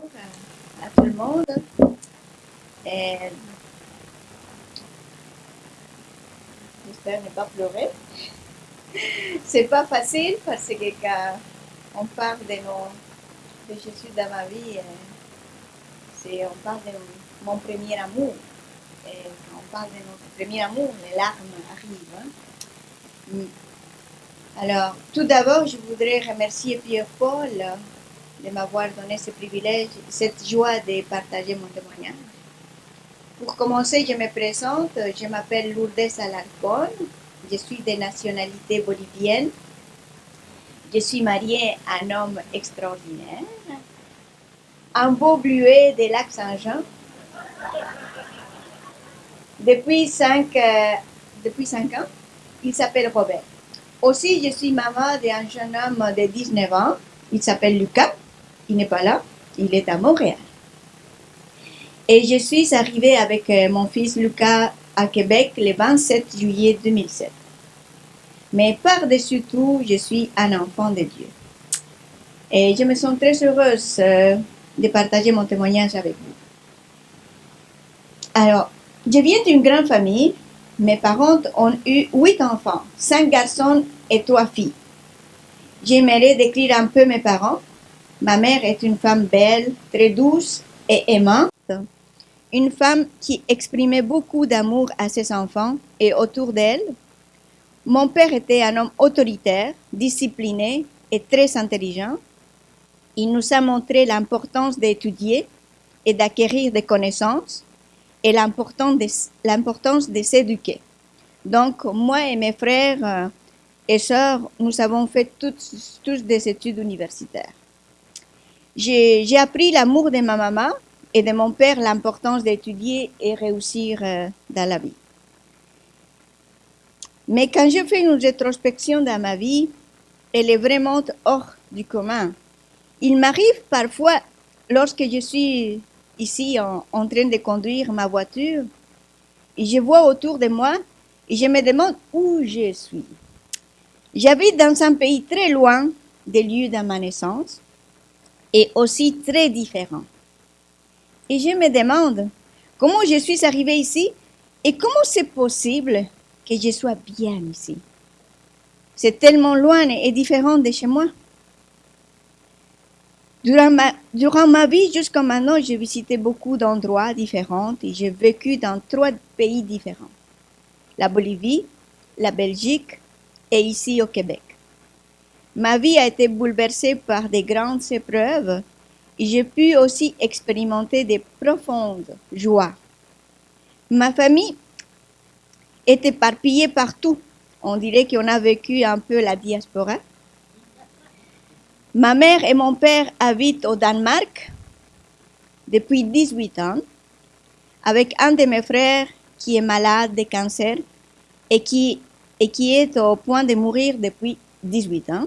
Bonjour à tout le monde. Et j'espère ne pas pleurer. C'est pas facile parce que quand on parle de Jésus dans ma vie, on parle de mon premier amour. Et quand on parle de notre premier amour, les larmes arrivent. Hein. Alors, tout d'abord, je voudrais remercier Pierre-Paul de m'avoir donné ce privilège, cette joie de partager mon témoignage. Pour commencer, je me présente. Je m'appelle Lourdes Alarcón. Je suis de nationalité bolivienne. Je suis mariée à un homme extraordinaire, un beau bluet de lac Saint-Jean. Depuis 5 ans, il s'appelle Robert. Aussi, je suis maman d'un jeune homme de 19 ans. Il s'appelle Lucas. Il n'est pas là. Il est à Montréal. Et je suis arrivée avec mon fils Lucas à Québec le 27 juillet 2007. Mais par-dessus tout, je suis un enfant de Dieu. Et je me sens très heureuse de partager mon témoignage avec vous. Alors, je viens d'une grande famille. Mes parents ont eu 8 enfants, 5 garçons et 3 filles. J'aimerais décrire un peu mes parents. Ma mère est une femme belle, très douce et aimante. Une femme qui exprimait beaucoup d'amour à ses enfants et autour d'elle. Mon père était un homme autoritaire, discipliné et très intelligent. Il nous a montré l'importance d'étudier et d'acquérir des connaissances et l'importance de s'éduquer. Donc, moi et mes frères et sœurs, nous avons fait tous des études universitaires. J'ai appris l'amour de ma maman et de mon père, l'importance d'étudier et réussir dans la vie. Mais quand je fais une rétrospection dans ma vie, elle est vraiment hors du commun. Il m'arrive parfois, lorsque je suis ici en train de conduire ma voiture, et je vois autour de moi et je me demande où je suis. J'habite dans un pays très loin des lieux de ma naissance et aussi très différent. Et je me demande comment je suis arrivée ici et comment c'est possible que je sois bien ici. C'est tellement loin et différent de chez moi. Durant ma vie jusqu'à maintenant, j'ai visité beaucoup d'endroits différents et j'ai vécu dans 3 pays différents. La Bolivie, la Belgique et ici au Québec. Ma vie a été bouleversée par des grandes épreuves et j'ai pu aussi expérimenter des profondes joies. Ma famille est éparpillée partout. On dirait qu'on a vécu un peu la diaspora. Ma mère et mon père habitent au Danemark depuis 18 ans, avec un de mes frères qui est malade de cancer et qui est au point de mourir depuis 18 ans.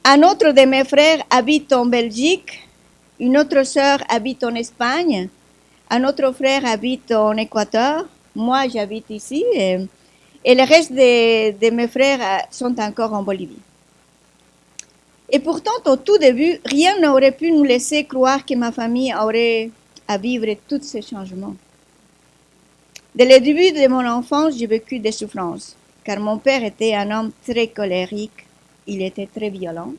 Un autre de mes frères habite en Belgique, une autre sœur habite en Espagne, un autre frère habite en Équateur, moi j'habite ici et le reste de mes frères sont encore en Bolivie. Et pourtant, au tout début, rien n'aurait pu nous laisser croire que ma famille aurait à vivre tous ces changements. Dès le début de mon enfance, j'ai vécu des souffrances, car mon père était un homme très colérique, il était très violent.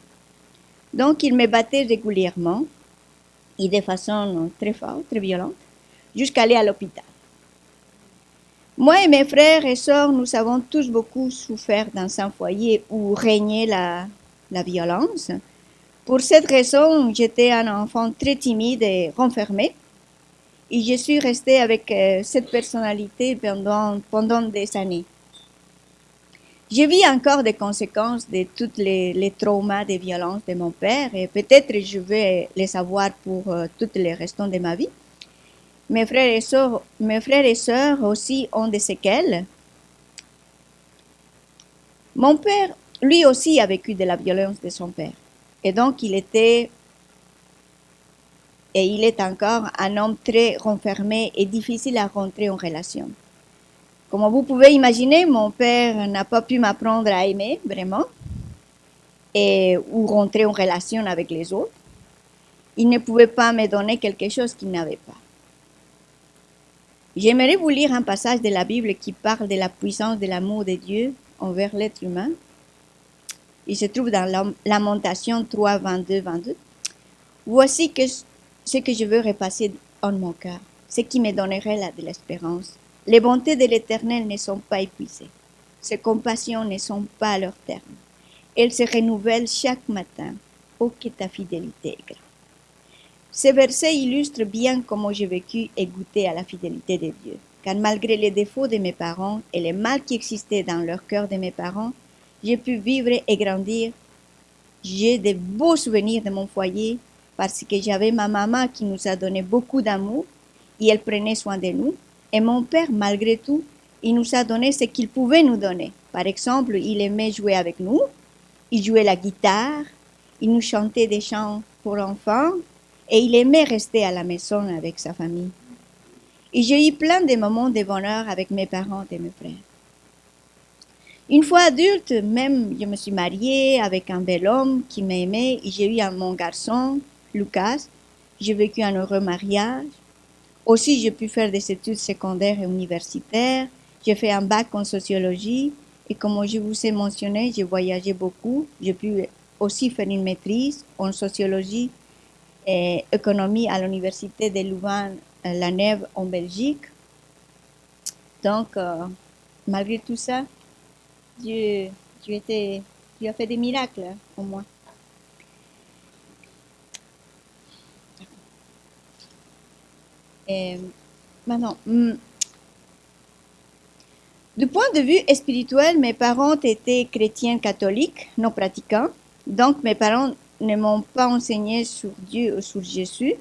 Donc, il me battait régulièrement, et de façon très forte, très violente, jusqu'à aller à l'hôpital. Moi et mes frères et sœurs, nous avons tous beaucoup souffert dans un foyer où régnait la violence. Pour cette raison, j'étais un enfant très timide et renfermé. Et je suis restée avec cette personnalité pendant des années. Je vis encore des conséquences de tous les traumas de violence de mon père et peut-être je vais les avoir pour tous les restants de ma vie. Mes frères et sœurs aussi ont des séquelles. Mon père, lui aussi, a vécu de la violence de son père. Et donc, il est encore un homme très renfermé et difficile à rentrer en relation. Comme vous pouvez imaginer, mon père n'a pas pu m'apprendre à aimer vraiment ou rentrer en relation avec les autres. Il ne pouvait pas me donner quelque chose qu'il n'avait pas. J'aimerais vous lire un passage de la Bible qui parle de la puissance de l'amour de Dieu envers l'être humain. Il se trouve dans Lamentation 3, 22, 22. Voici ce que je veux repasser en mon cœur, ce qui me donnerait de l'espérance. Les bontés de l'Éternel ne sont pas épuisées. Ses compassions ne sont pas à leur terme. Elles se renouvellent chaque matin. Oh, que ta fidélité est grande. Ces versets illustrent bien comment j'ai vécu et goûté à la fidélité de Dieu. Car malgré les défauts de mes parents et les mal qui existaient dans leur cœur de mes parents, j'ai pu vivre et grandir. J'ai de beaux souvenirs de mon foyer parce que j'avais ma maman qui nous a donné beaucoup d'amour et elle prenait soin de nous. Et mon père, malgré tout, il nous a donné ce qu'il pouvait nous donner. Par exemple, il aimait jouer avec nous, il jouait la guitare, il nous chantait des chants pour enfants et il aimait rester à la maison avec sa famille. Et j'ai eu plein de moments de bonheur avec mes parents et mes frères. Une fois adulte, même, je me suis mariée avec un bel homme qui m'aimait et j'ai eu mon garçon, Lucas. J'ai vécu un heureux mariage. Aussi, j'ai pu faire des études secondaires et universitaires. J'ai fait un bac en sociologie et comme je vous ai mentionné, j'ai voyagé beaucoup. J'ai pu aussi faire une maîtrise en sociologie et économie à l'université de Louvain-la-Neuve en Belgique. Donc, malgré tout ça, Dieu a fait des miracles en moi. Et maintenant, du point de vue spirituel, mes parents étaient chrétiens catholiques, non pratiquants. Donc, mes parents ne m'ont pas enseigné sur Dieu ou sur Jésus.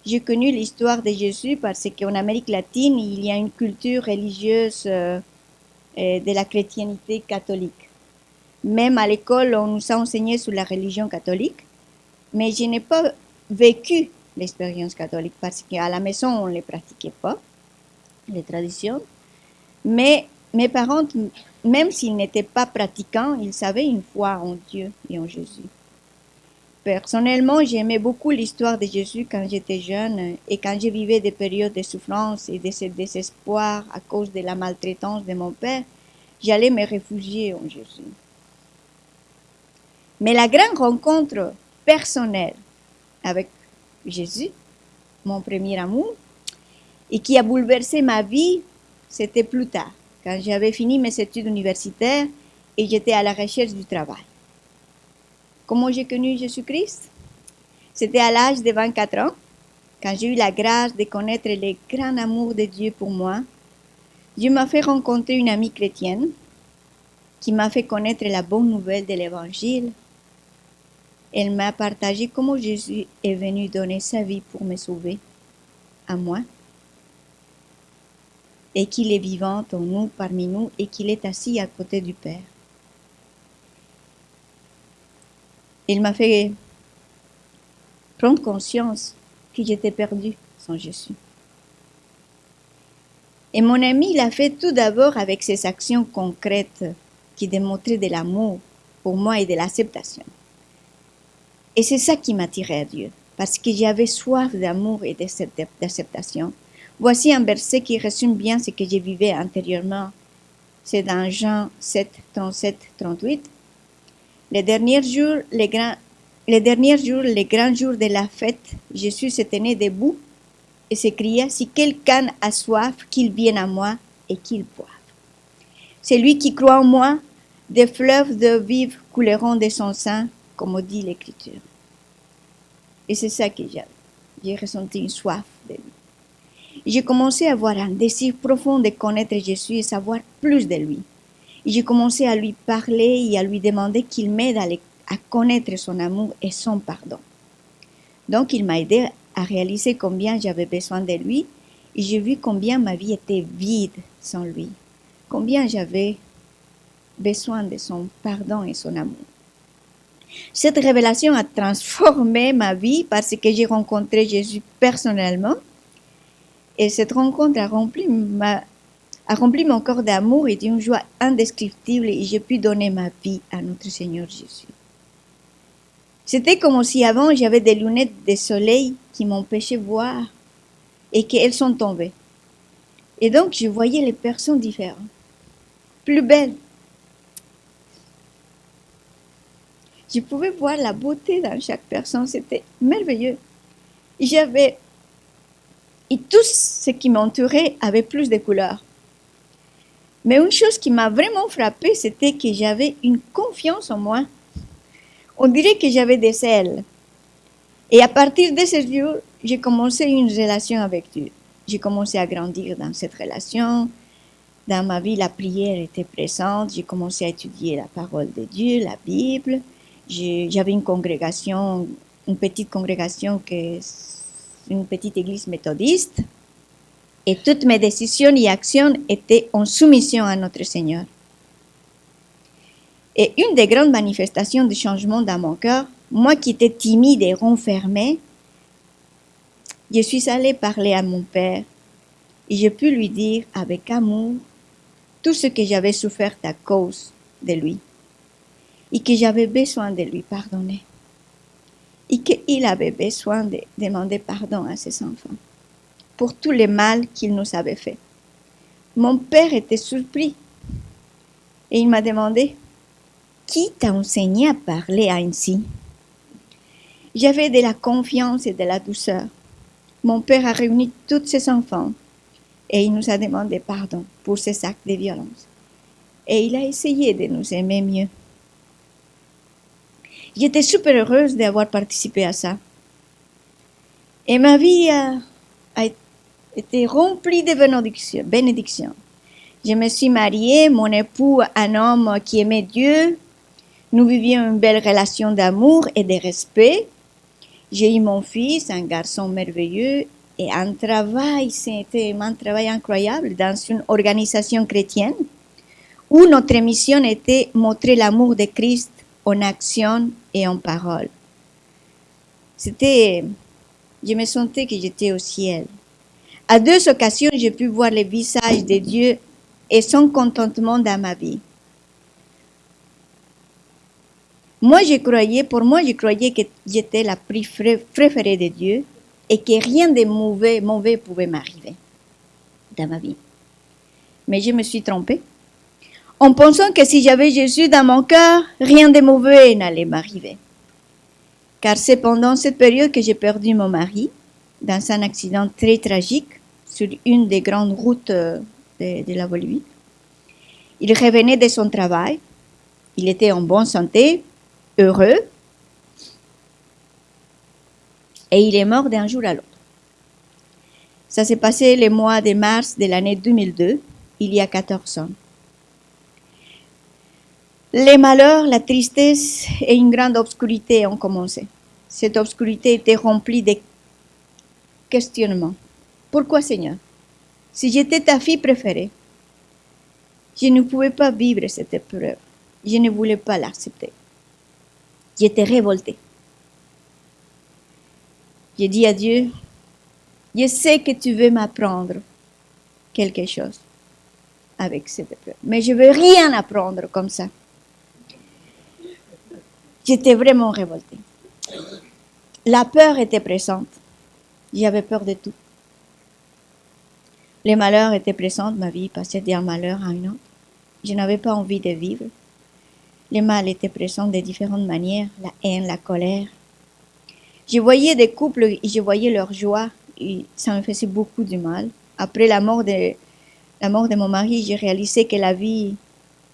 J'ai connu l'histoire de Jésus parce qu'en Amérique latine, il y a une culture religieuse de la chrétienté catholique. Même à l'école, on nous a enseigné sur la religion catholique, mais je n'ai pas vécu l'expérience catholique parce qu'à la maison, on ne les pratiquait pas, les traditions. Mais mes parents, même s'ils n'étaient pas pratiquants, ils avaient une foi en Dieu et en Jésus. Personnellement, j'aimais beaucoup l'histoire de Jésus quand j'étais jeune et quand je vivais des périodes de souffrance et de désespoir à cause de la maltraitance de mon père, j'allais me réfugier en Jésus. Mais la grande rencontre personnelle avec Jésus, mon premier amour, et qui a bouleversé ma vie, c'était plus tard, quand j'avais fini mes études universitaires et j'étais à la recherche du travail. Comment j'ai connu Jésus-Christ? C'était à l'âge de 24 ans, quand j'ai eu la grâce de connaître le grand amour de Dieu pour moi. Dieu m'a fait rencontrer une amie chrétienne qui m'a fait connaître la bonne nouvelle de l'Évangile. Elle m'a partagé comment Jésus est venu donner sa vie pour me sauver, à moi, et qu'il est vivant en nous, parmi nous, et qu'il est assis à côté du Père. Il m'a fait prendre conscience que j'étais perdue sans Jésus. Et mon ami l'a fait tout d'abord avec ses actions concrètes qui démontraient de l'amour pour moi et de l'acceptation. Et c'est ça qui m'attirait à Dieu, parce que j'avais soif d'amour et d'acceptation. Voici un verset qui résume bien ce que je vivais intérieurement. C'est dans Jean 7, 37, 38. Les derniers jours, les grands jours de la fête, Jésus se tenait debout et s'écria, si quelqu'un a soif, qu'il vienne à moi et qu'il boive. Celui qui croit en moi, des fleuves d'eau vive couleront de son sein, comme dit l'Écriture. Et c'est ça que j'ai ressenti une soif de lui. J'ai commencé à avoir un désir profond de connaître Jésus et savoir plus de lui. Et j'ai commencé à lui parler et à lui demander qu'il m'aide à connaître son amour et son pardon. Donc il m'a aidé à réaliser combien j'avais besoin de lui et j'ai vu combien ma vie était vide sans lui, combien j'avais besoin de son pardon et son amour. Cette révélation a transformé ma vie parce que j'ai rencontré Jésus personnellement et cette rencontre a rempli mon corps d'amour et d'une joie indescriptible et j'ai pu donner ma vie à notre Seigneur Jésus. C'était comme si avant j'avais des lunettes de soleil qui m'empêchaient de voir et qu'elles sont tombées. Et donc je voyais les personnes différentes, plus belles. Je pouvais voir la beauté dans chaque personne, c'était merveilleux. Et tout ce qui m'entourait avait plus de couleurs. Mais une chose qui m'a vraiment frappée, c'était que j'avais une confiance en moi. On dirait que j'avais des ailes. Et à partir de ce jour, j'ai commencé une relation avec Dieu. J'ai commencé à grandir dans cette relation. Dans ma vie, la prière était présente. J'ai commencé à étudier la parole de Dieu, la Bible. J'avais une congrégation, une petite congrégation, une petite église méthodiste. Et toutes mes décisions et actions étaient en soumission à notre Seigneur. Et une des grandes manifestations de changement dans mon cœur, moi qui étais timide et renfermée, je suis allée parler à mon père et j'ai pu lui dire avec amour tout ce que j'avais souffert à cause de lui et que j'avais besoin de lui pardonner et qu'il avait besoin de demander pardon à ses enfants pour tout le mal qu'il nous avait fait. Mon père était surpris et il m'a demandé « Qui t'a enseigné à parler ainsi ?» J'avais de la confiance et de la douceur. Mon père a réuni tous ses enfants et il nous a demandé pardon pour ses actes de violence. Et il a essayé de nous aimer mieux. J'étais super heureuse d'avoir participé à ça. Et ma vie a été remplie de bénédictions. Je me suis mariée, mon époux, un homme qui aimait Dieu. Nous vivions une belle relation d'amour et de respect. J'ai eu mon fils, un garçon merveilleux, et un travail, c'était un travail incroyable dans une organisation chrétienne où notre mission était montrer l'amour de Christ en action et en parole. Je me sentais que j'étais au ciel. À 2 occasions, j'ai pu voir le visage de Dieu et son contentement dans ma vie. Pour moi, je croyais que j'étais la préférée de Dieu et que rien de mauvais pouvait m'arriver dans ma vie. Mais je me suis trompée en pensant que si j'avais Jésus dans mon cœur, rien de mauvais n'allait m'arriver. Car c'est pendant cette période que j'ai perdu mon mari dans un accident très tragique sur une des grandes routes de la Bolivie. Il revenait de son travail, il était en bonne santé, heureux, et il est mort d'un jour à l'autre. Ça s'est passé le mois de mars de l'année 2002, il y a 14 ans. Les malheurs, la tristesse et une grande obscurité ont commencé. Cette obscurité était remplie de questionnements. Pourquoi, Seigneur? Si j'étais ta fille préférée, je ne pouvais pas vivre cette épreuve. Je ne voulais pas l'accepter. J'étais révoltée. J'ai dit à Dieu, je sais que tu veux m'apprendre quelque chose avec cette épreuve, mais je ne veux rien apprendre comme ça. J'étais vraiment révoltée. La peur était présente. J'avais peur de tout. Les malheurs étaient présents, ma vie passait d'un malheur à un autre. Je n'avais pas envie de vivre. Les mal étaient présents de différentes manières, la haine, la colère. Je voyais des couples et je voyais leur joie et ça me faisait beaucoup de mal. Après la mort de mon mari, j'ai réalisé que la vie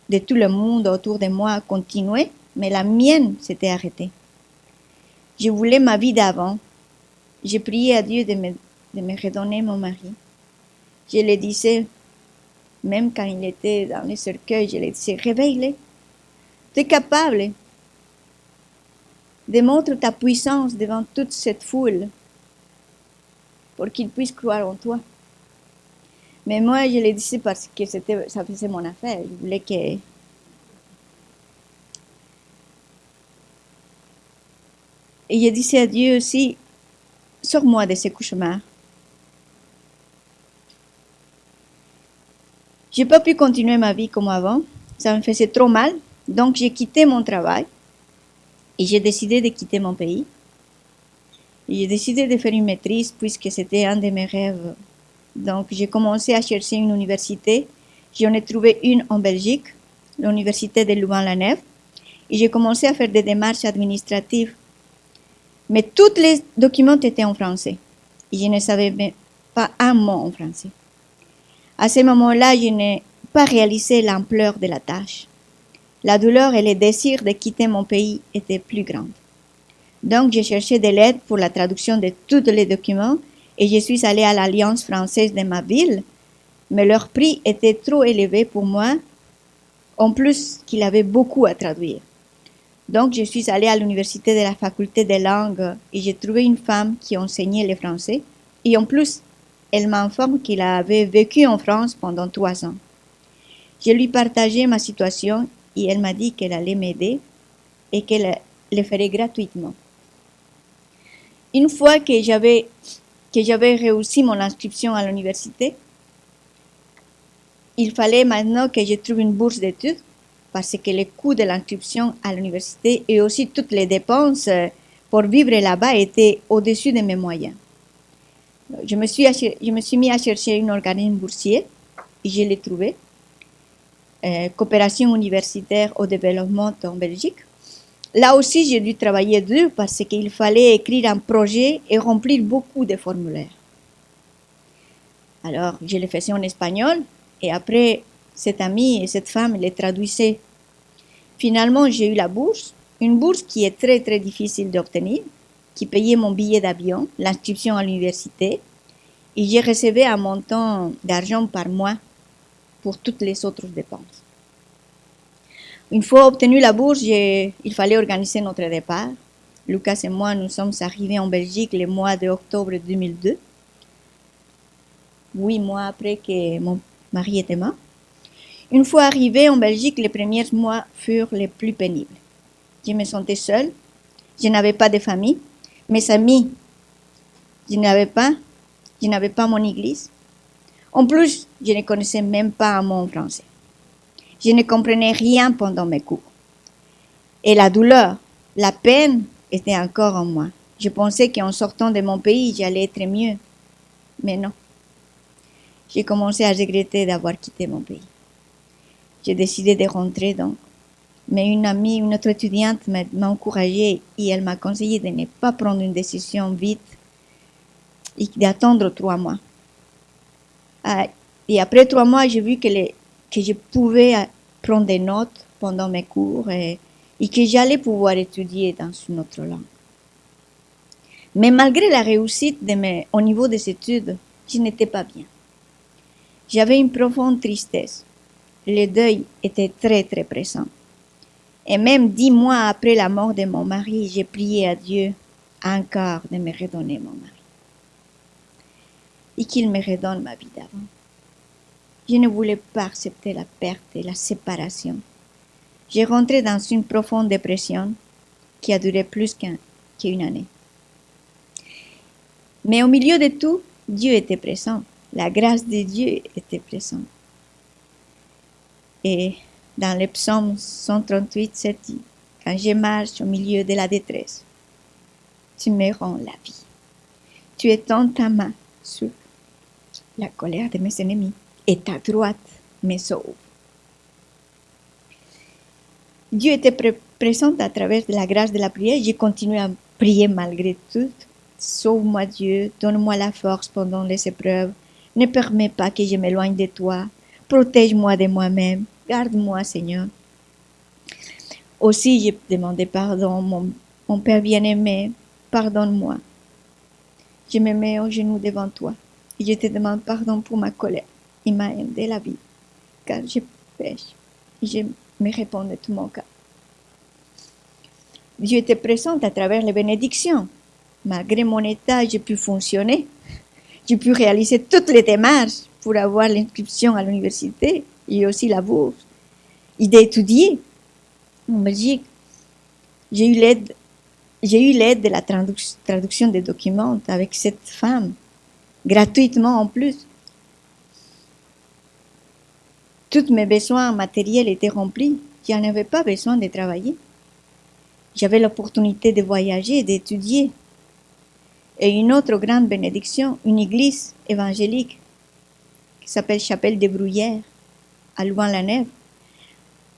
de tout le monde autour de moi continuait, mais la mienne s'était arrêtée. Je voulais ma vie d'avant. J'ai prié à Dieu de me redonner mon mari. Je le disais, même quand il était dans le cercueil, je le disais, réveille-le. Tu es capable. Démontre ta puissance devant toute cette foule pour qu'il puisse croire en toi. Mais moi, je le disais parce que ça faisait mon affaire. Je voulais que... Et je disais à Dieu aussi, sors-moi de ce cauchemar. Je n'ai pas pu continuer ma vie comme avant. Ça me faisait trop mal. Donc, j'ai quitté mon travail. Et j'ai décidé de quitter mon pays. Et j'ai décidé de faire une maîtrise puisque c'était un de mes rêves. Donc, j'ai commencé à chercher une université. J'en ai trouvé une en Belgique, l'université de Louvain-la-Neuve. Et j'ai commencé à faire des démarches administratives. Mais tous les documents étaient en français. Et je ne savais même pas un mot en français. À ce moment-là, je n'ai pas réalisé l'ampleur de la tâche. La douleur et le désir de quitter mon pays étaient plus grands. Donc, j'ai cherché de l'aide pour la traduction de tous les documents et je suis allée à l'Alliance française de ma ville, mais leur prix était trop élevé pour moi, en plus qu'il avait beaucoup à traduire. Donc, je suis allée à l'université de la faculté des langues et j'ai trouvé une femme qui enseignait le français. Et en plus, elle m'informe qu'elle avait vécu en France pendant 3 ans. Je lui partageai ma situation et elle m'a dit qu'elle allait m'aider et qu'elle le ferait gratuitement. Une fois que j'avais réussi mon inscription à l'université, il fallait maintenant que je trouve une bourse d'études parce que le coût de l'inscription à l'université et aussi toutes les dépenses pour vivre là-bas étaient au-dessus de mes moyens. Je me suis mis à chercher un organisme boursier et je l'ai trouvé. Coopération universitaire au développement en Belgique. Là aussi, j'ai dû travailler dur parce qu'il fallait écrire un projet et remplir beaucoup de formulaires. Alors, je le faisais en espagnol et après, cet ami et cette femme les traduisaient. Finalement, j'ai eu la bourse, une bourse qui est très très difficile d'obtenir, qui payait mon billet d'avion, l'inscription à l'université, et j'ai reçu un montant d'argent par mois pour toutes les autres dépenses. Une fois obtenu la bourse, il fallait organiser notre départ. Lucas et moi, nous sommes arrivés en Belgique le mois d'octobre 2002, 8 mois après que mon mari était mort. Une fois arrivés en Belgique, les premiers mois furent les plus pénibles. Je me sentais seule, je n'avais pas de famille, mes amis, je n'avais pas mon église. En plus, je ne connaissais même pas un mot français. Je ne comprenais rien pendant mes cours. Et la douleur, la peine était encore en moi. Je pensais qu'en sortant de mon pays, j'allais être mieux. Mais non. J'ai commencé à regretter d'avoir quitté mon pays. J'ai décidé de rentrer donc. Mais une amie, une autre étudiante m'a encouragée et elle m'a conseillé de ne pas prendre une décision vite et d'attendre 3 mois. Et après 3 mois, j'ai vu que je pouvais prendre des notes pendant mes cours et que j'allais pouvoir étudier dans une autre langue. Mais malgré la réussite au niveau des études, je n'étais pas bien. J'avais une profonde tristesse. Le deuil était très très présent. Et même 10 mois après la mort de mon mari, j'ai prié à Dieu encore de me redonner mon mari. Et qu'il me redonne ma vie d'avant. Je ne voulais pas accepter la perte et la séparation. J'ai rentré dans une profonde dépression qui a duré plus qu'une année. Mais au milieu de tout, Dieu était présent. La grâce de Dieu était présente. Et dans le psaume 138, c'est dit, quand je marche au milieu de la détresse, tu me rends la vie. Tu étends ta main sur la colère de mes ennemis et ta droite me sauve. Dieu était présent à travers la grâce de la prière. J'ai continué à prier malgré tout. Sauve-moi Dieu, donne-moi la force pendant les épreuves. Ne permets pas que je m'éloigne de toi. Protège-moi de moi-même. Garde-moi, Seigneur. Aussi, j'ai demandé pardon, mon Père bien-aimé, pardonne-moi. Je me mets au genou devant toi et je te demande pardon pour ma colère et ma haine de la vie, car je pêche et je me réponds de tout mon cœur. Dieu était présent à travers les bénédictions. Malgré mon état, j'ai pu fonctionner. J'ai pu réaliser toutes les démarches pour avoir l'inscription à l'université et aussi la bourse. Et d'étudier en Belgique. J'ai eu l'aide de la traduction des documents avec cette femme, gratuitement en plus. Tous mes besoins matériels étaient remplis. Je n'avais pas besoin de travailler. J'avais l'opportunité de voyager et d'étudier. Et une autre grande bénédiction, une église évangélique qui s'appelle Chapelle des Bruyères, à Louvain-la-Neuve.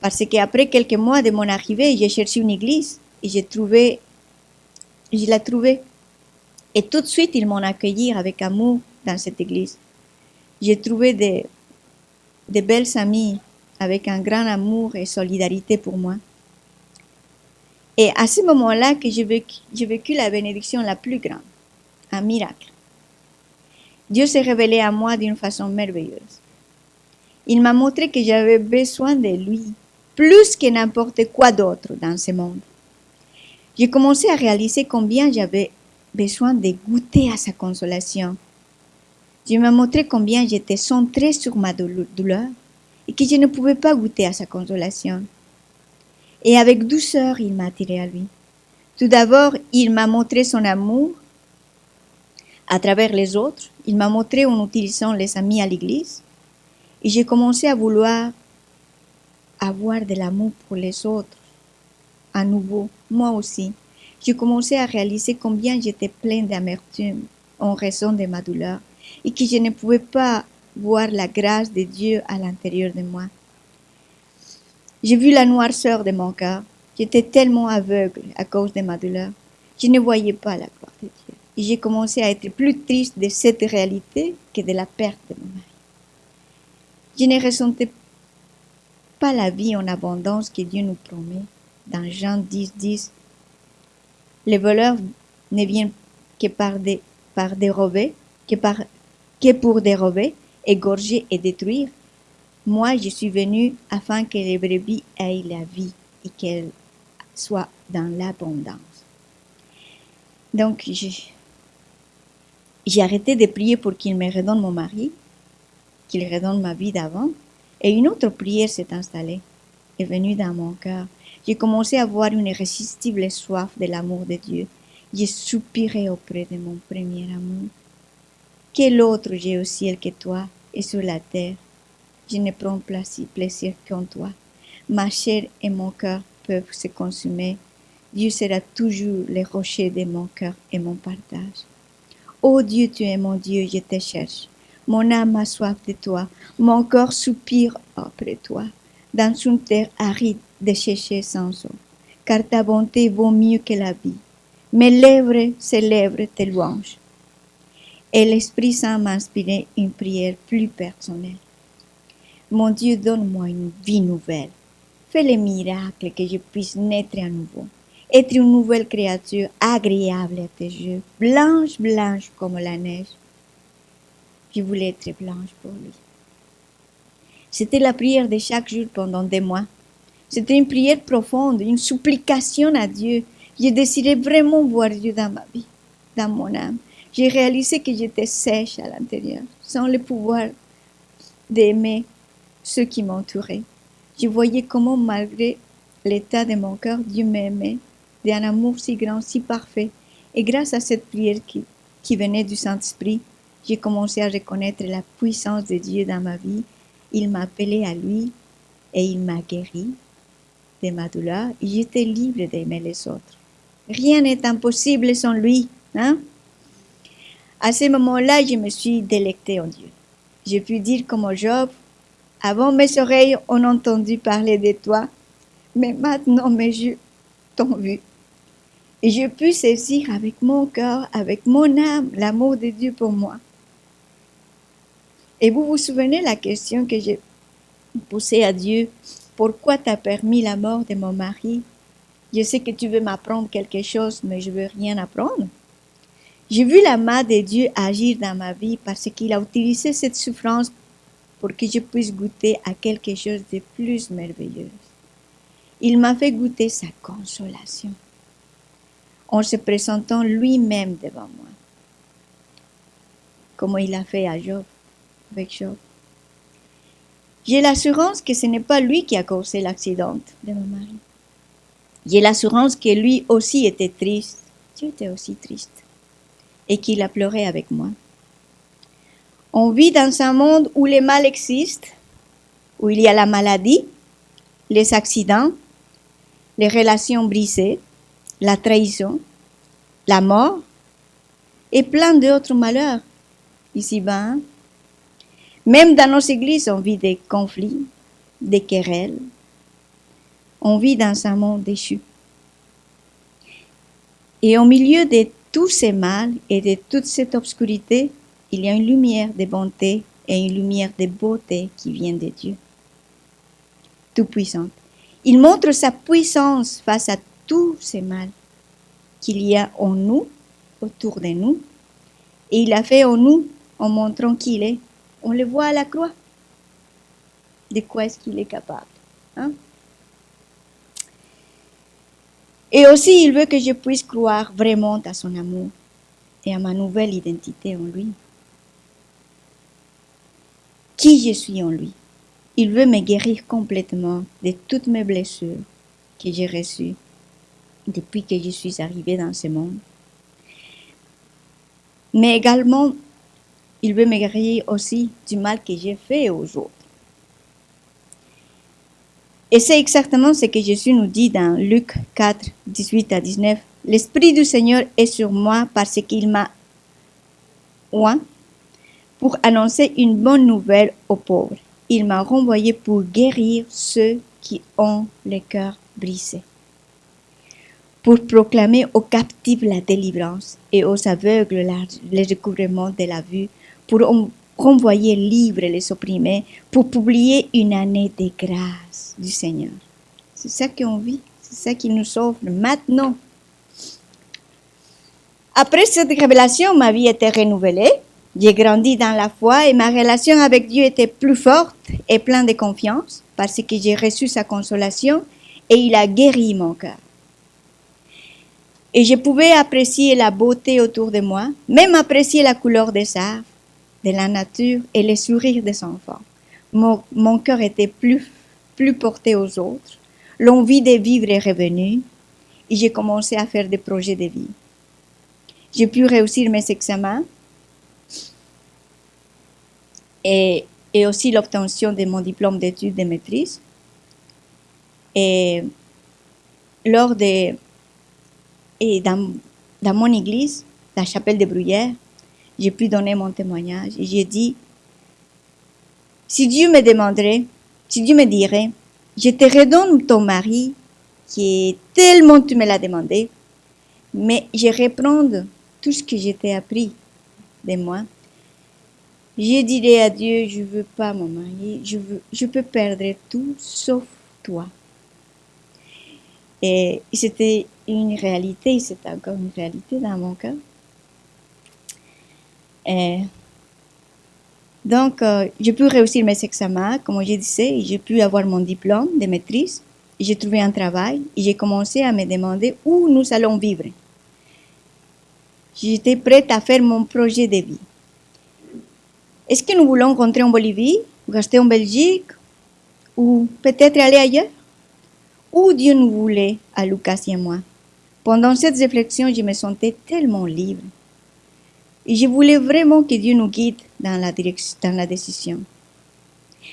Parce qu'après quelques mois de mon arrivée, j'ai cherché une église et je l'ai trouvée. Et tout de suite, ils m'ont accueilli avec amour dans cette église. J'ai trouvé de belles amies avec un grand amour et solidarité pour moi. Et à ce moment-là que j'ai vécu la bénédiction la plus grande, un miracle. Dieu s'est révélé à moi d'une façon merveilleuse. Il m'a montré que j'avais besoin de lui, plus que n'importe quoi d'autre dans ce monde. J'ai commencé à réaliser combien j'avais besoin de goûter à sa consolation. Dieu m'a montré combien j'étais centrée sur ma douleur et que je ne pouvais pas goûter à sa consolation. Et avec douceur, il m'a attiré à lui. Tout d'abord, il m'a montré son amour à travers les autres. Il m'a montré en utilisant les amis à l'église. Et j'ai commencé à vouloir avoir de l'amour pour les autres. À nouveau, moi aussi. J'ai commencé à réaliser combien j'étais pleine d'amertume en raison de ma douleur et que je ne pouvais pas voir la grâce de Dieu à l'intérieur de moi. J'ai vu la noirceur de mon cœur. J'étais tellement aveugle à cause de ma douleur. Je ne voyais pas la gloire de Dieu. Et j'ai commencé à être plus triste de cette réalité que de la perte de mon mari. Je ne ressentais pas la vie en abondance que Dieu nous promet. Dans Jean 10, les voleurs ne viennent que pour dérober, égorger et détruire. Moi, je suis venu afin que les brebis aient la vie et qu'elles soient dans l'abondance. Donc, j'ai arrêté de prier pour qu'il me redonne mon mari, qu'il redonne ma vie d'avant. Et une autre prière s'est installée, est venue dans mon cœur. J'ai commencé à avoir une irrésistible soif de l'amour de Dieu. J'ai soupiré auprès de mon premier amour. Quel autre j'ai au ciel que toi et sur la terre? Je ne prends plaisir qu'en toi. Ma chair et mon cœur peuvent se consumer. Dieu sera toujours le rocher de mon cœur et mon partage. Ô Dieu, tu es mon Dieu, je te cherche. Mon âme a soif de toi, mon corps soupire après toi, dans une terre aride desséchée sans eau, car ta bonté vaut mieux que la vie. Mes lèvres célèbrent tes louanges. Et l'Esprit Saint m'a inspiré une prière plus personnelle. Mon Dieu, donne-moi une vie nouvelle. Fais le miracle que je puisse naître à nouveau. Être une nouvelle créature agréable à tes yeux, blanche, blanche comme la neige. Je voulais être blanche pour lui. C'était la prière de chaque jour pendant des mois. C'était une prière profonde, une supplication à Dieu. Je désirais vraiment voir Dieu dans ma vie, dans mon âme. J'ai réalisé que j'étais sèche à l'intérieur, sans le pouvoir d'aimer ceux qui m'entouraient. Je voyais comment, malgré l'état de mon cœur, Dieu m'aimait d'un amour si grand, si parfait. Et grâce à cette prière qui venait du Saint-Esprit, j'ai commencé à reconnaître la puissance de Dieu dans ma vie. Il m'a appelé à lui et il m'a guéri de ma douleur. Et j'étais libre d'aimer les autres. Rien n'est impossible sans lui. Hein? À ce moment-là, je me suis délectée en Dieu. J'ai pu dire comme Job, avant mes oreilles ont entendu parler de toi, mais maintenant mes yeux t'ont vu. Et je puis saisir avec mon cœur, avec mon âme, l'amour de Dieu pour moi. Et vous vous souvenez la question que j'ai posée à Dieu, pourquoi t'as permis la mort de mon mari? Je sais que tu veux m'apprendre quelque chose, mais je veux rien apprendre. J'ai vu la main de Dieu agir dans ma vie parce qu'il a utilisé cette souffrance pour que je puisse goûter à quelque chose de plus merveilleux. Il m'a fait goûter sa consolation en se présentant lui-même devant moi, comme il a fait à Job, avec Job. J'ai l'assurance que ce n'est pas lui qui a causé l'accident de mon mari. J'ai l'assurance que lui aussi était triste. J'étais aussi triste. Et qu'il a pleuré avec moi. On vit dans un monde où le mal existe, où il y a la maladie, les accidents, les relations brisées, la trahison, la mort et plein d'autres malheurs ici-bas. Même dans nos églises, on vit des conflits, des querelles. On vit dans un monde déchu. Et au milieu de tous ces mal et de toute cette obscurité, il y a une lumière de bonté et une lumière de beauté qui vient de Dieu, tout-puissant. Il montre sa puissance face à tous ces mal qu'il y a en nous, autour de nous. Et il a fait en nous en montrant qui il est. On le voit à la croix. De quoi est-ce qu'il est capable, hein? Et aussi, il veut que je puisse croire vraiment à son amour et à ma nouvelle identité en lui. Qui je suis en lui. Il veut me guérir complètement de toutes mes blessures que j'ai reçues depuis que je suis arrivée dans ce monde. Mais également, il veut me guérir aussi du mal que j'ai fait aux autres. Et c'est exactement ce que Jésus nous dit dans Luc 4, 18 à 19. L'Esprit du Seigneur est sur moi parce qu'il m'a oint pour annoncer une bonne nouvelle aux pauvres. Il m'a renvoyé pour guérir ceux qui ont le cœur brisé, pour proclamer aux captifs la délivrance et aux aveugles le recouvrement de la vue, pour renvoyer libres les opprimés, pour publier une année de grâce du Seigneur. C'est ça qu'on vit, c'est ça qui nous sauve maintenant. Après cette révélation, ma vie était renouvelée. J'ai grandi dans la foi et ma relation avec Dieu était plus forte et pleine de confiance parce que j'ai reçu sa consolation et il a guéri mon cœur. Et je pouvais apprécier la beauté autour de moi, même apprécier la couleur des arbres, de la nature et les sourires des enfants. Mon cœur était plus porté aux autres. L'envie de vivre est revenue et j'ai commencé à faire des projets de vie. J'ai pu réussir mes examens et aussi l'obtention de mon diplôme d'études de maîtrise. Et dans mon église, la chapelle de Bruyères, j'ai pu donner mon témoignage et j'ai dit, si Dieu me dirait, je te redonne ton mari qui est tellement tu me l'as demandé, mais je reprends tout ce que je t'ai appris de moi. Je dirais à Dieu, je ne veux pas mon mari, je peux perdre tout sauf toi. Et c'était une réalité, c'est encore une réalité dans mon cœur. Donc, j'ai pu réussir mes examens, comme je disais, et j'ai pu avoir mon diplôme de maîtrise. J'ai trouvé un travail et j'ai commencé à me demander où nous allons vivre. J'étais prête à faire mon projet de vie. Est-ce que nous voulons rentrer en Bolivie, ou rester en Belgique, ou peut-être aller ailleurs? Où Dieu nous voulait à Lucas et moi? Pendant cette réflexion, je me sentais tellement libre. Et je voulais vraiment que Dieu nous guide dans la décision.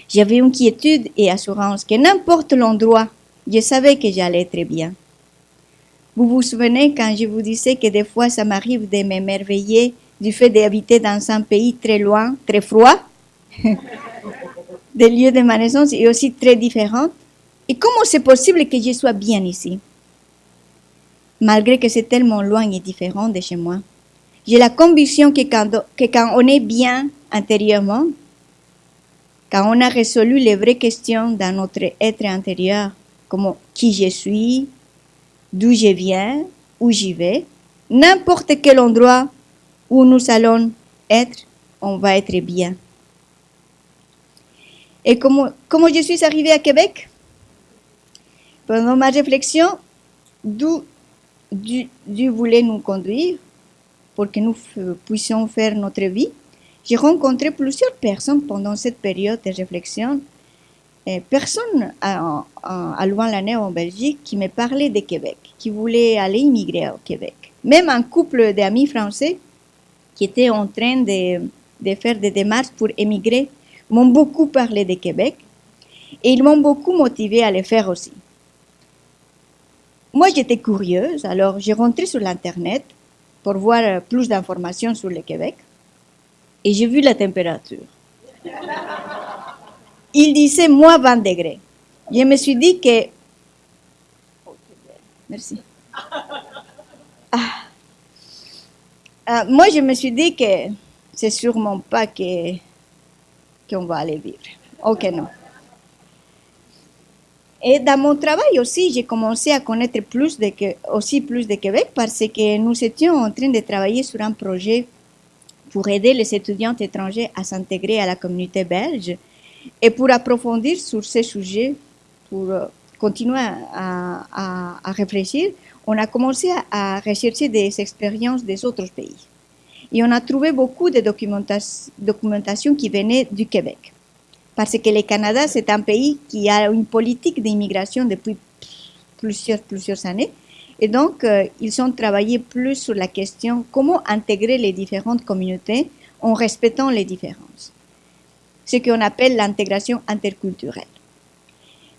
J'avais une quiétude et assurance que n'importe l'endroit, je savais que j'allais très bien. Vous vous souvenez quand je vous disais que des fois ça m'arrive de m'émerveiller du fait d'habiter dans un pays très loin, très froid, des lieux de ma naissance et aussi très différents. Et comment c'est possible que je sois bien ici, malgré que c'est tellement loin et différent de chez moi? J'ai la conviction que quand on est bien intérieurement, quand on a résolu les vraies questions dans notre être intérieur, comme qui je suis, d'où je viens, où j'y vais, n'importe quel endroit où nous allons être, on va être bien. Et comment je suis arrivée à Québec? Pendant ma réflexion, d'où Dieu voulait nous conduire pour que nous puissions faire notre vie, j'ai rencontré plusieurs personnes pendant cette période de réflexion. Personne à loin l'année en Belgique qui me parlait de Québec, qui voulait aller immigrer au Québec. Même un couple d'amis français qui étaient en train de faire des démarches pour émigrer m'ont beaucoup parlé de Québec et ils m'ont beaucoup motivé à le faire aussi. moi, j'étais curieuse, alors j'ai rentré sur l'Internet pour voir plus d'informations sur le Québec et j'ai vu la température. Il disait moins 20 degrés. Je me suis dit que... Merci. Moi, je me suis dit que c'est sûrement pas qu'on va aller vivre. Ok, non. Et dans mon travail aussi, j'ai commencé à connaître aussi plus de Québec parce que nous étions en train de travailler sur un projet pour aider les étudiants étrangers à s'intégrer à la communauté belge et pour approfondir sur ces sujets, pour continuer à réfléchir, on a commencé à rechercher des expériences des autres pays. Et on a trouvé beaucoup de documentation qui venait du Québec. Parce que le Canada, c'est un pays qui a une politique d'immigration depuis plusieurs années. Et donc, ils ont travaillé plus sur la question comment intégrer les différentes communautés en respectant les différences. Ce qu'on appelle l'intégration interculturelle.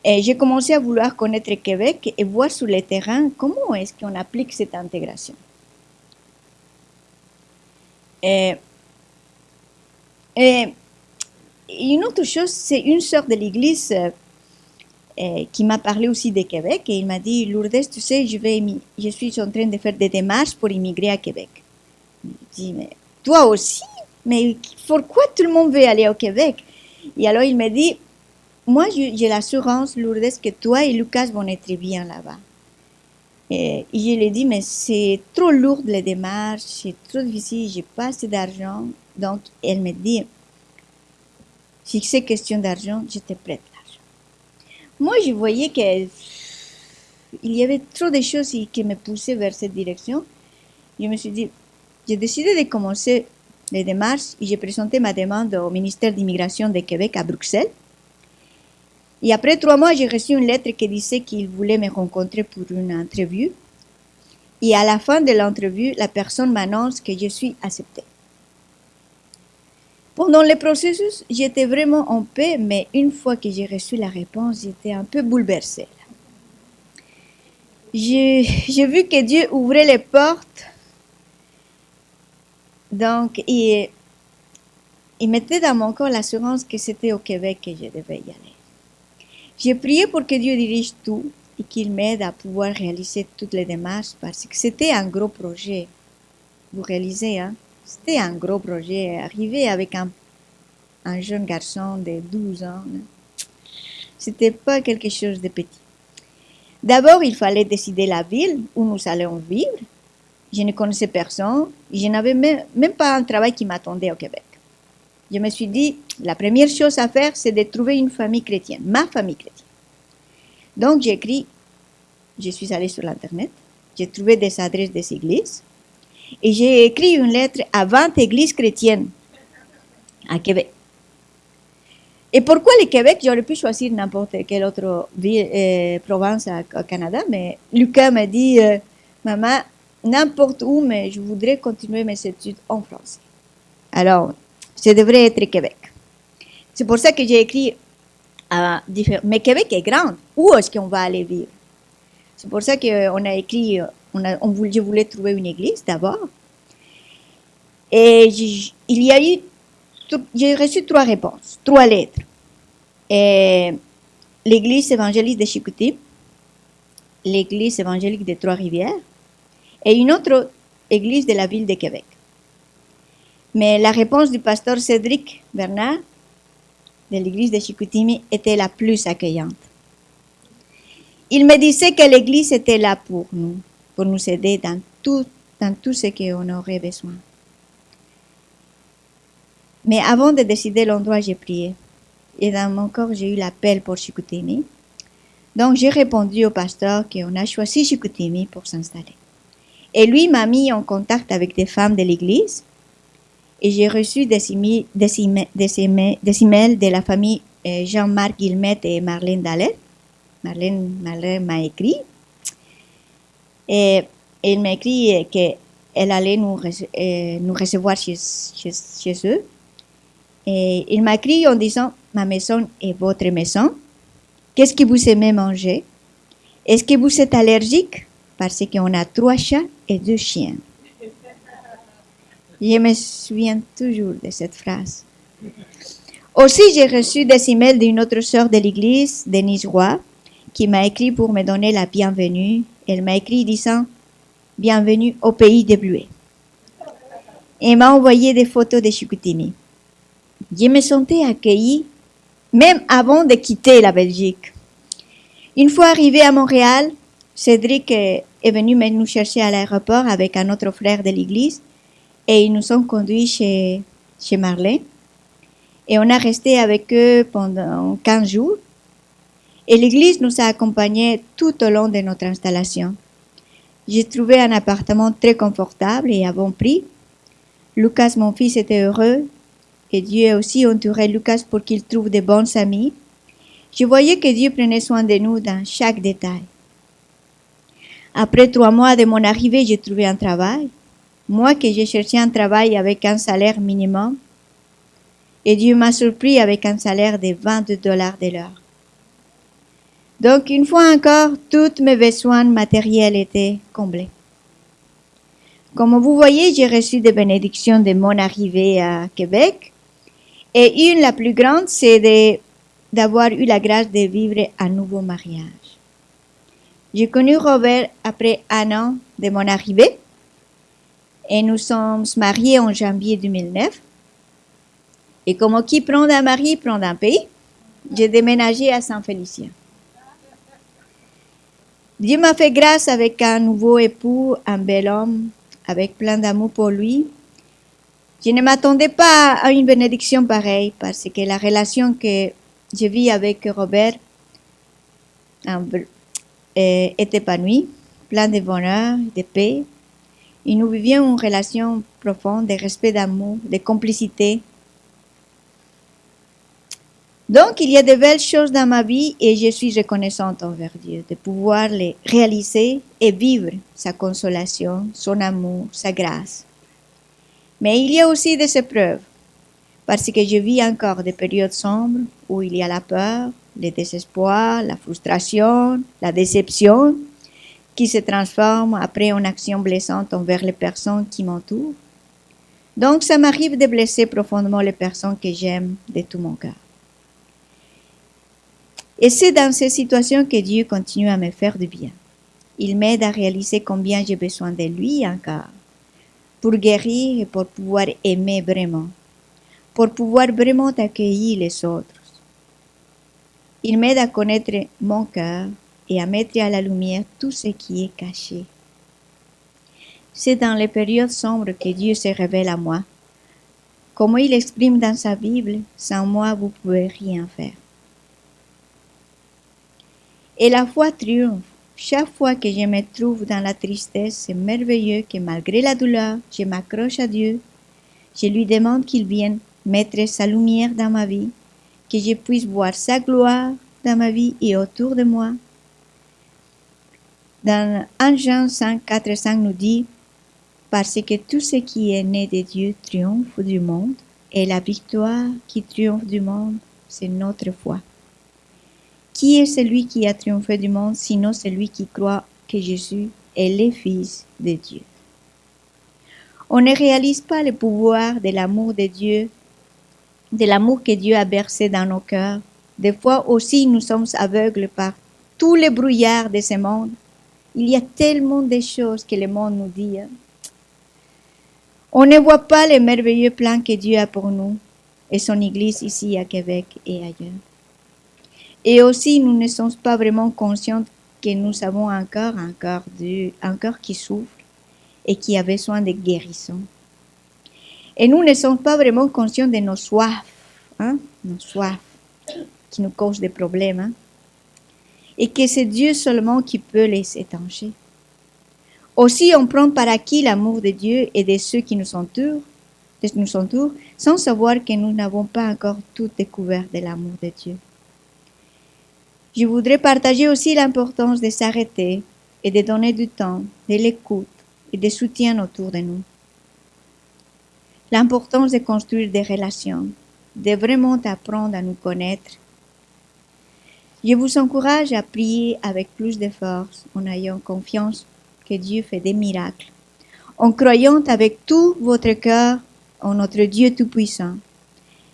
Et j'ai commencé à vouloir connaître le Québec et voir sur le terrain comment est-ce qu'on applique cette intégration. Et une autre chose, c'est une sœur de l'église qui m'a parlé aussi de Québec et il m'a dit, Lourdes, tu sais, je suis en train de faire des démarches pour immigrer à Québec. Je dis, mais toi aussi? Mais pourquoi tout le monde veut aller au Québec? Et alors il m'a dit, moi j'ai l'assurance, Lourdes, que toi et Lucas vont être bien là-bas. Et je lui ai dit, mais c'est trop lourd les démarches, c'est trop difficile, j'ai pas assez d'argent. Donc elle me dit, si c'est question d'argent, j'étais prête l'argent. Moi, je voyais qu'il y avait trop de choses qui me poussaient vers cette direction. Je me suis dit, j'ai décidé de commencer les démarches et j'ai présenté ma demande au ministère d'immigration de Québec à Bruxelles. Et après 3 mois, j'ai reçu une lettre qui disait qu'il voulait me rencontrer pour une entrevue. Et à la fin de l'entrevue, la personne m'annonce que je suis acceptée. Pendant le processus, j'étais vraiment en paix, mais une fois que j'ai reçu la réponse, j'étais un peu bouleversée. J'ai vu que Dieu ouvrait les portes, donc il mettait dans mon corps l'assurance que c'était au Québec que je devais y aller. J'ai prié pour que Dieu dirige tout et qu'il m'aide à pouvoir réaliser toutes les démarches parce que c'était un gros projet. Vous réalisez, hein? C'était un gros projet. Arriver avec un jeune garçon de 12 ans, c'était pas quelque chose de petit. D'abord, il fallait décider la ville où nous allions vivre. Je ne connaissais personne. Je n'avais même pas un travail qui m'attendait au Québec. Je me suis dit, la première chose à faire, c'est de trouver une famille chrétienne, ma famille chrétienne. Donc, je suis allée sur l'Internet, j'ai trouvé des adresses des églises et j'ai écrit une lettre à 20 églises chrétiennes à Québec. Et pourquoi le Québec? J'aurais pu choisir n'importe quelle autre province au Canada, mais Lucas m'a dit, maman, n'importe où, mais je voudrais continuer mes études en français. Alors, ça devrait être Québec. C'est pour ça que j'ai écrit à différents... Mais Québec est grand. Où est-ce qu'on va aller vivre? C'est pour ça qu'on a écrit... je voulais trouver une église d'abord. Et j'ai reçu 3 réponses, 3 lettres. Et l'église évangélique de Chicoutimi, l'église évangélique de Trois-Rivières et une autre église de la ville de Québec. Mais la réponse du pasteur Cédric Bernard de l'église de Chicoutimi était la plus accueillante. Il me disait que l'église était là pour nous aider dans tout ce qu'on aurait besoin. Mais avant de décider l'endroit, j'ai prié. Et dans mon corps, j'ai eu l'appel pour Chicoutimi. Donc, j'ai répondu au pasteur qu'on a choisi Chicoutimi pour s'installer. Et lui m'a mis en contact avec des femmes de l'église. Et j'ai reçu des emails de la famille Jean-Marc Guillemette et Marlène Dallaire. Marlène m'a écrit. Et elle m'a écrit qu'elle allait nous recevoir chez eux. Et il m'a écrit en disant, ma maison est votre maison. Qu'est-ce que vous aimez manger? Est-ce que vous êtes allergique? parce qu'on a 3 chats et 2 chiens. Je me souviens toujours de cette phrase. Aussi, j'ai reçu des emails d'une autre sœur de l'église, Denise Roy, qui m'a écrit pour me donner la bienvenue. Elle m'a écrit disant « Bienvenue au pays des Bleuets ». Et m'a envoyé des photos de Chicoutimi. Je me sentais accueillie, même avant de quitter la Belgique. Une fois arrivé à Montréal, Cédric est venu nous chercher à l'aéroport avec un autre frère de l'église et ils nous ont conduits chez Marley. Et on a resté avec eux pendant 15 jours. Et l'église nous a accompagnés tout au long de notre installation. J'ai trouvé un appartement très confortable et à bon prix. Lucas, mon fils, était heureux. Et Dieu a aussi entouré Lucas pour qu'il trouve de bons amis. Je voyais que Dieu prenait soin de nous dans chaque détail. Après 3 mois de mon arrivée, j'ai trouvé un travail. Moi que j'ai cherché un travail avec un salaire minimum. Et Dieu m'a surpris avec un salaire de $22 de l'heure. Donc, une fois encore, tous mes besoins matériels étaient comblés. Comme vous voyez, j'ai reçu des bénédictions de mon arrivée à Québec. Et une, la plus grande, c'est d'avoir eu la grâce de vivre un nouveau mariage. J'ai connu Robert après 1 an de mon arrivée. Et nous sommes mariés en janvier 2009. Et comme qui prend un mari, prend un pays, j'ai déménagé à Saint-Félicien. Dieu m'a fait grâce avec un nouveau époux, un bel homme, avec plein d'amour pour lui. Je ne m'attendais pas à une bénédiction pareille parce que la relation que je vis avec Robert est épanouie, plein de bonheur, de paix. Et nous vivions une relation profonde de respect, d'amour, de complicité. Donc, il y a de belles choses dans ma vie et je suis reconnaissante envers Dieu de pouvoir les réaliser et vivre sa consolation, son amour, sa grâce. Mais il y a aussi des épreuves, parce que je vis encore des périodes sombres où il y a la peur, le désespoir, la frustration, la déception, qui se transforment après en action blessante envers les personnes qui m'entourent. Donc, ça m'arrive de blesser profondément les personnes que j'aime de tout mon cœur. Et c'est dans ces situations que Dieu continue à me faire du bien. Il m'aide à réaliser combien j'ai besoin de lui encore, pour guérir et pour pouvoir aimer vraiment, pour pouvoir vraiment accueillir les autres. Il m'aide à connaître mon cœur et à mettre à la lumière tout ce qui est caché. C'est dans les périodes sombres que Dieu se révèle à moi. Comme il exprime dans sa Bible, sans moi vous ne pouvez rien faire. Et la foi triomphe. Chaque fois que je me trouve dans la tristesse, c'est merveilleux que malgré la douleur, je m'accroche à Dieu. Je lui demande qu'il vienne mettre sa lumière dans ma vie, que je puisse voir sa gloire dans ma vie et autour de moi. Dans 1 Jean 5, 4 et 5 nous dit « Parce que tout ce qui est né de Dieu triomphe du monde, et la victoire qui triomphe du monde, c'est notre foi. » Qui est celui qui a triomphé du monde, sinon celui qui croit que Jésus est le Fils de Dieu? On ne réalise pas le pouvoir de l'amour de Dieu, de l'amour que Dieu a bercé dans nos cœurs. Des fois aussi, nous sommes aveugles par tous les brouillards de ce monde. Il y a tellement de choses que le monde nous dit. On ne voit pas les merveilleux plans que Dieu a pour nous et son Église ici à Québec et ailleurs. Et aussi, nous ne sommes pas vraiment conscients que nous avons encore un cœur qui souffre et qui a besoin de guérison. Et nous ne sommes pas vraiment conscients de nos soifs, nos soifs qui nous causent des problèmes, et que c'est Dieu seulement qui peut les étancher. Aussi, on prend par acquis l'amour de Dieu et de ceux qui nous entourent, sans savoir que nous n'avons pas encore tout découvert de l'amour de Dieu. Je voudrais partager aussi l'importance de s'arrêter et de donner du temps, de l'écoute et de soutien autour de nous. L'importance de construire des relations, de vraiment apprendre à nous connaître. Je vous encourage à prier avec plus de force en ayant confiance que Dieu fait des miracles, en croyant avec tout votre cœur en notre Dieu Tout-Puissant.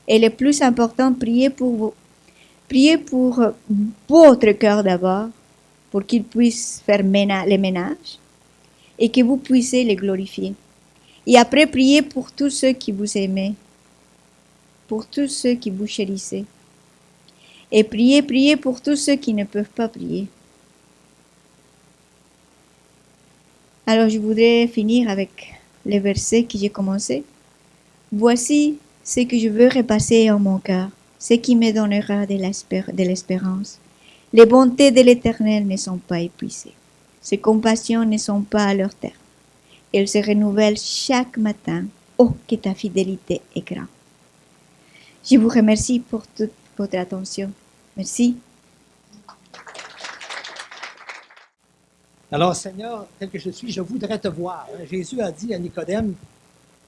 Et le plus important, priez pour votre cœur d'abord, pour qu'il puisse faire les ménages et que vous puissiez le glorifier. Et après, priez pour tous ceux qui vous aiment, pour tous ceux qui vous chérissent. Et priez pour tous ceux qui ne peuvent pas prier. Alors je voudrais finir avec les versets que j'ai commencé. Voici ce que je veux repasser en mon cœur, ce qui me donnera de l'espérance. Les bontés de l'Éternel ne sont pas épuisées. Ses compassions ne sont pas à leur terme. Elles se renouvellent chaque matin. Oh, que ta fidélité est grande. Je vous remercie pour toute votre attention. Merci. Alors, Seigneur, tel que je suis, je voudrais te voir. Jésus a dit à Nicodème,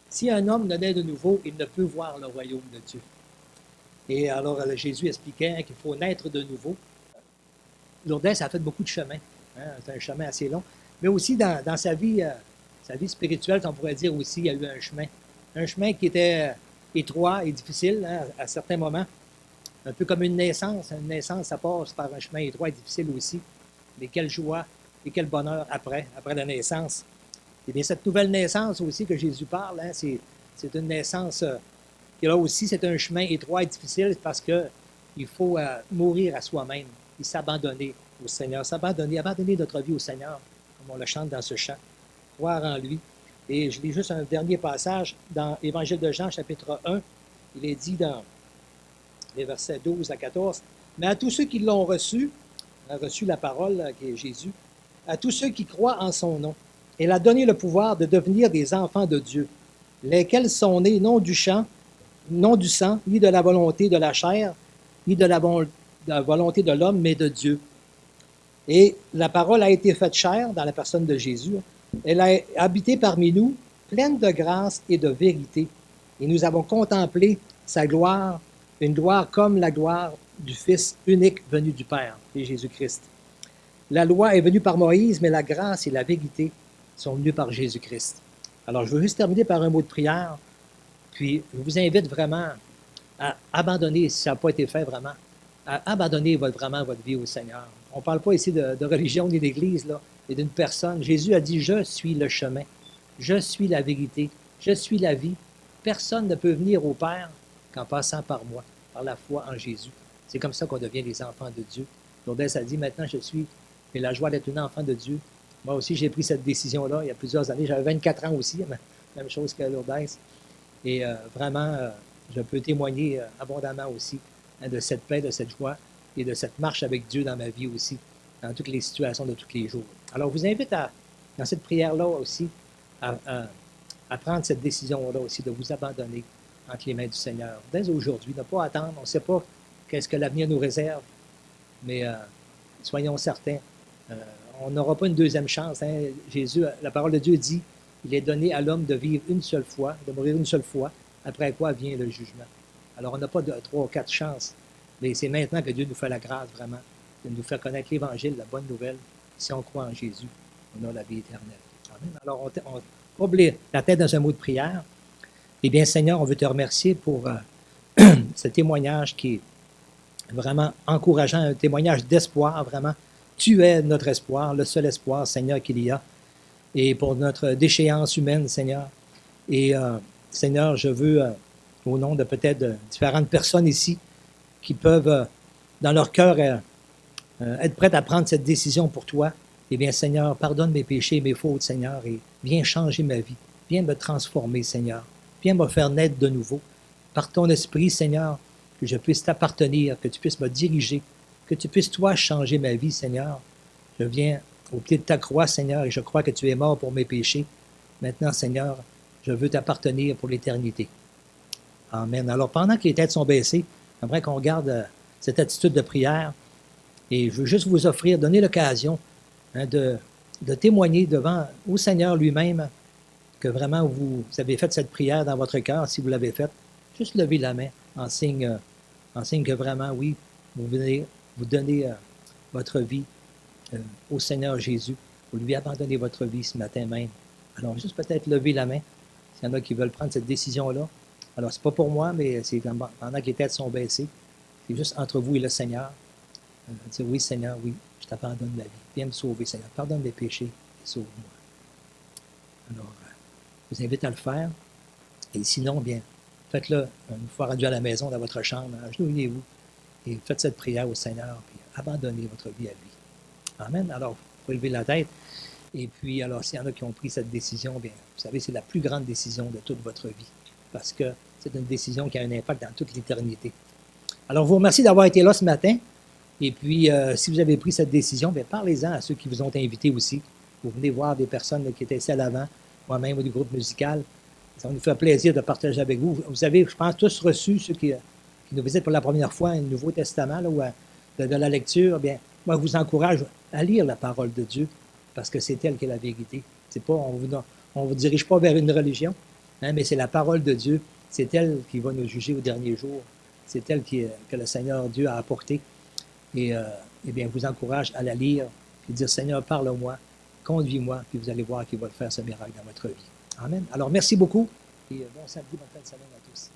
si un homme ne naît de nouveau, il ne peut voir le royaume de Dieu. Et alors, Jésus expliquait qu'il faut naître de nouveau. Lourdes a fait beaucoup de chemin. C'est un chemin assez long. Mais aussi, dans sa vie spirituelle, on pourrait dire aussi, il y a eu un chemin. Un chemin qui était étroit et difficile à certains moments. Un peu comme une naissance. Une naissance, ça passe par un chemin étroit et difficile aussi. Mais quelle joie et quel bonheur après la naissance. Et bien, cette nouvelle naissance aussi que Jésus parle, c'est une naissance qui là aussi, c'est un chemin étroit et difficile parce qu'il faut mourir à soi-même et s'abandonner au Seigneur, abandonner notre vie au Seigneur, comme on le chante dans ce chant, croire en lui. Et je lis juste un dernier passage dans l'Évangile de Jean, chapitre 1. Il est dit dans les versets 12 à 14, « Mais à tous ceux qui l'ont reçu la parole qui est Jésus, à tous ceux qui croient en son nom, elle a donné le pouvoir de devenir des enfants de Dieu, lesquels sont nés non du sang, ni de la volonté de la chair, ni de la volonté de l'homme, mais de Dieu. » Et la parole a été faite chair dans la personne de Jésus. Elle a habité parmi nous, pleine de grâce et de vérité. Et nous avons contemplé sa gloire, une gloire comme la gloire du Fils unique venu du Père, et Jésus-Christ. La loi est venue par Moïse, mais la grâce et la vérité sont venues par Jésus-Christ. Alors, je veux juste terminer par un mot de prière, puis je vous invite vraiment à abandonner, si ça n'a pas été fait vraiment, à abandonner vraiment votre vie au Seigneur. On ne parle pas ici de religion ni d'Église, là, mais d'une personne. Jésus a dit, « Je suis le chemin, je suis la vérité, je suis la vie. Personne ne peut venir au Père qu'en passant par moi, par la foi en Jésus. » C'est comme ça qu'on devient les enfants de Dieu. Lourdes a dit, « Maintenant, j'ai la joie d'être un enfant de Dieu. » Moi aussi, j'ai pris cette décision-là il y a plusieurs années. J'avais 24 ans aussi, même chose que Lourdes. Et vraiment, je peux témoigner abondamment aussi de cette paix, de cette joie et de cette marche avec Dieu dans ma vie aussi, dans toutes les situations de tous les jours. Alors, je vous invite dans cette prière-là aussi à prendre cette décision-là aussi, de vous abandonner entre les mains du Seigneur. Dès aujourd'hui, ne pas attendre, on ne sait pas qu'est-ce que l'avenir nous réserve, mais soyons certains, on n'aura pas une deuxième chance. Jésus, la parole de Dieu dit, il est donné à l'homme de vivre une seule fois, de mourir une seule fois, après quoi vient le jugement. Alors, on n'a pas de 3 ou 4 chances, mais c'est maintenant que Dieu nous fait la grâce, vraiment, de nous faire connaître l'Évangile, la bonne nouvelle. Si on croit en Jésus, on a la vie éternelle. Amen. Alors, on oublie la tête dans un mot de prière. Eh bien, Seigneur, on veut te remercier pour ce témoignage qui est vraiment encourageant, un témoignage d'espoir, vraiment. Tu es notre espoir, le seul espoir, Seigneur, qu'il y a. Et pour notre déchéance humaine, Seigneur. Et Seigneur, je veux, au nom de peut-être différentes personnes ici, qui peuvent, dans leur cœur, être prêtes à prendre cette décision pour toi, eh bien, Seigneur, pardonne mes péchés, mes fautes, Seigneur, et viens changer ma vie. Viens me transformer, Seigneur. Viens me faire naître de nouveau. Par ton esprit, Seigneur, que je puisse t'appartenir, que tu puisses me diriger, que tu puisses, toi, changer ma vie, Seigneur. Je viens au pied de ta croix, Seigneur, et je crois que tu es mort pour mes péchés. Maintenant, Seigneur, je veux t'appartenir pour l'éternité. Amen. Alors, pendant que les têtes sont baissées, j'aimerais qu'on garde cette attitude de prière. Et je veux juste vous offrir, donner l'occasion de témoigner devant au Seigneur lui-même que vraiment vous avez fait cette prière dans votre cœur. Si vous l'avez faite, juste levez la main en signe que vraiment, oui, vous venez vous donner votre vie au Seigneur Jésus. Vous lui abandonnez votre vie ce matin même. Alors, juste peut-être lever la main, s'il y en a qui veulent prendre cette décision-là. Alors, c'est pas pour moi, mais c'est pendant que les têtes sont baissées. C'est juste entre vous et le Seigneur. Dire, oui, Seigneur, oui, je t'abandonne la vie. Viens me sauver, Seigneur. Pardonne mes péchés et sauve-moi. Alors, je vous invite à le faire. Et sinon, bien, faites-le une fois rendu à la maison, dans votre chambre, agenouillez-vous et faites cette prière au Seigneur, puis abandonnez votre vie à lui. Amen. Alors, il faut lever la tête. Et puis, alors, s'il y en a qui ont pris cette décision, bien, vous savez, c'est la plus grande décision de toute votre vie, parce que c'est une décision qui a un impact dans toute l'éternité. Alors, je vous remercie d'avoir été là ce matin. Et puis, si vous avez pris cette décision, bien, parlez-en à ceux qui vous ont invité aussi. Vous venez voir des personnes qui étaient ici à l'avant, moi-même ou du groupe musical. Ça nous fait plaisir de partager avec vous. Vous avez, je pense, tous reçu, ceux qui nous visitent pour la première fois, un Nouveau Testament là, ou de la lecture. Bien, moi, je vous encourage à lire la parole de Dieu, parce que c'est elle qui est la vérité. C'est pas, on vous dirige pas vers une religion, hein, mais c'est la parole de Dieu. C'est elle qui va nous juger au dernier jour. C'est elle que le Seigneur Dieu a apportée. Et bien, je vous encourage à la lire et dire, Seigneur, parle-moi, conduis-moi, puis vous allez voir qu'il va faire ce miracle dans votre vie. Amen. Alors, merci beaucoup et bon samedi, bonne fin de semaine à tous.